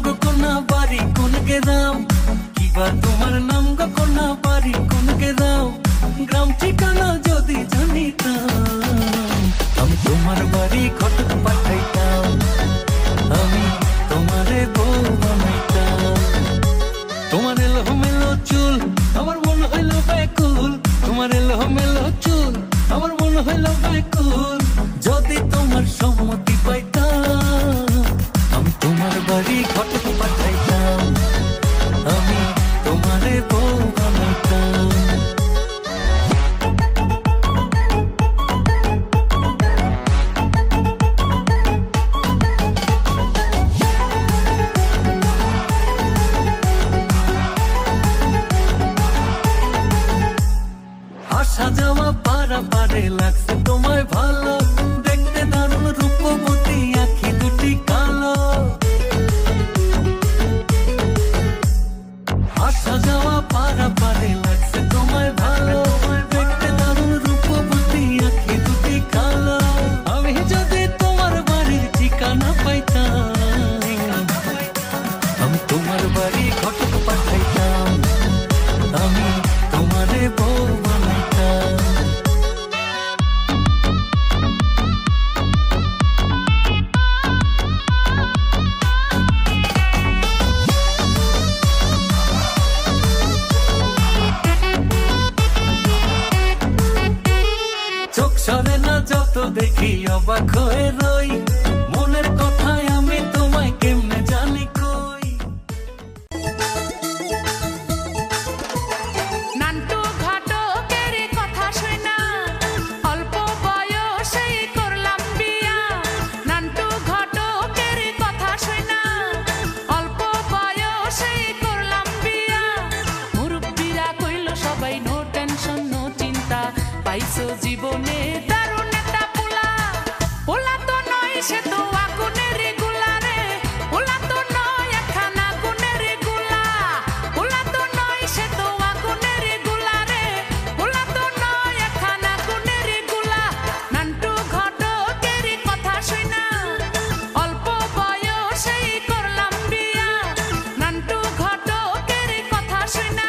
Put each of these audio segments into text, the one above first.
গো কোনা বাড়ি কোন গ্রাম, কিবা তোমার নাম গো কোনা বাড়ি কোন গ্রাম, গ্রাম ঠিকানা যদি জানিতাম আমি তোমার বাড়ি ঘটক পাঠাইতাম, আমি তোমারে বউ বানাইতাম। তোমার এলোমেলো চুল আমার মন হইল ব্যাকুল, তোমার এলোমেলো চুল আমার মন হইল ব্যাকুল, যদি তোমার সম্মতি পাইতাম আমি তোমার বাড়ি ঘটক পাঠাইতাম, আমি তোমারে বউ বানাইতাম। আসা যাওয়া পারা পারে লাগছে তোমায় ভালো, দেখতে দারুণ রূপবতী আঁখি দুটি কালো। আসা যাওয়া পারা পারে লাগছে তোমায় ভালো, দেখতে দারুণ রূপবতী আঁখি দুটি কালো। আমি যদি তোমার বাড়ির ঠিকানা পাইতাম আমি তোমার বাড়ি ঘটক পাঠাইতাম, আমি তোমারে বউ বানাইতাম। চোখ সরে না যত দেখি অবাক হয়ে রই, মনের কথায় আমি তোমায় কেমনে জানি কই। নান্টু ঘটকের কথা শুনা অল্প বয়সেই করলাম বিয়া, নান্টু ঘটকের কথা শুনা অল্প বয়সেই করলাম বিয়া। মুরব্বিরা কইল সবাই নো টেনশন নো চিন্তা, পাইছো জীবনে দারুণ একটা পোলা। পোলা তো নয় সে তো আগুনের গুলা রে, পোলা তো নয় একখানা গুণের গুলা, পোলা তো নয় সে তো আগুনের গুলা রে, পোলা তো নয় একখানা গুণের গুলা। নান্টু ঘটকের কথা শুনা অল্প বয়সেই করলাম বিয়া, নান্টু ঘটকের কথা শুনা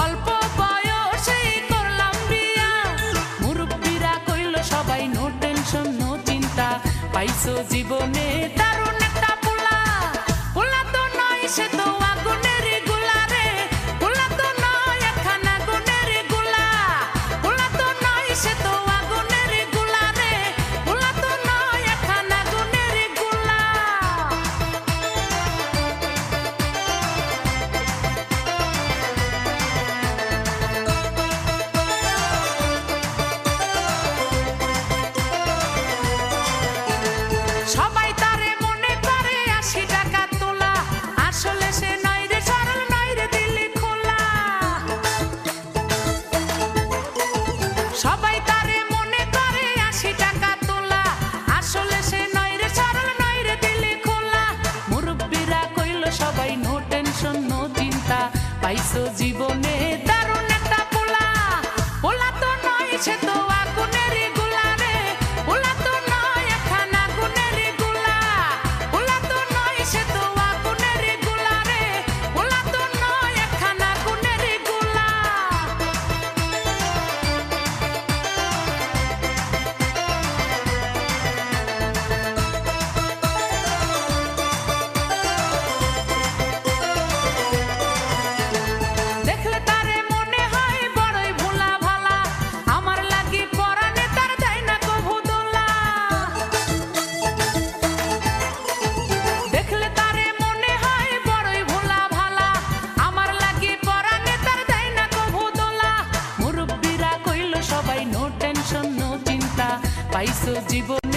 অল্প বয়সেই করলাম বিয়া। মুরব্বিরা কইল সবাই নো টেনশন নো চিন্তা, পাইছো জীবনে দারুণ একটা পোলা। পোলা তো নয় সে তো আগুনের গুলা রে, পোলা তো নয় একখানা গুণের গুলা, পোলা তো নয় সে তো আগুনের গুলা রে, পোলা তো নয় একখানা গুণের গুলা। সবাই তারে মনে করে 80 টাকা তোলা, আসলে সে নয় রে সরল নয় রে দিলি খোলা। সবাই তারে মনে করে 80 টাকা তোলা, আসলে সে নয় রে সরল নয় রে দিলি খোলা। মুরব্বিরা কইল সবাই নো টেনশন নো চিন্তা, পাইছো জীবনে দারুণ একটা পোলা। পোলা তো নয় সে তো আগুনের গুলা রে, পোলা তো নয় একখানা গুণের গুলা, পোলা তো নয় সে তো আগুনের গুলা রে, পোলা তো নয় একখানা গুণের গুলা। দেখলে তারে মনে হয় বড়ই ভোলা ভালা, আমার লাগি পরানে তার যায় না কভু দোলা। দেখলে তারে মনে হয় বড়ই ভোলা ভালা, আমার লাগি পরানে তার যায় না কভু দোলা। মুরব্বিরা কইল সবাই নো টেনশন নো চিন্তা, পাইছো জীবন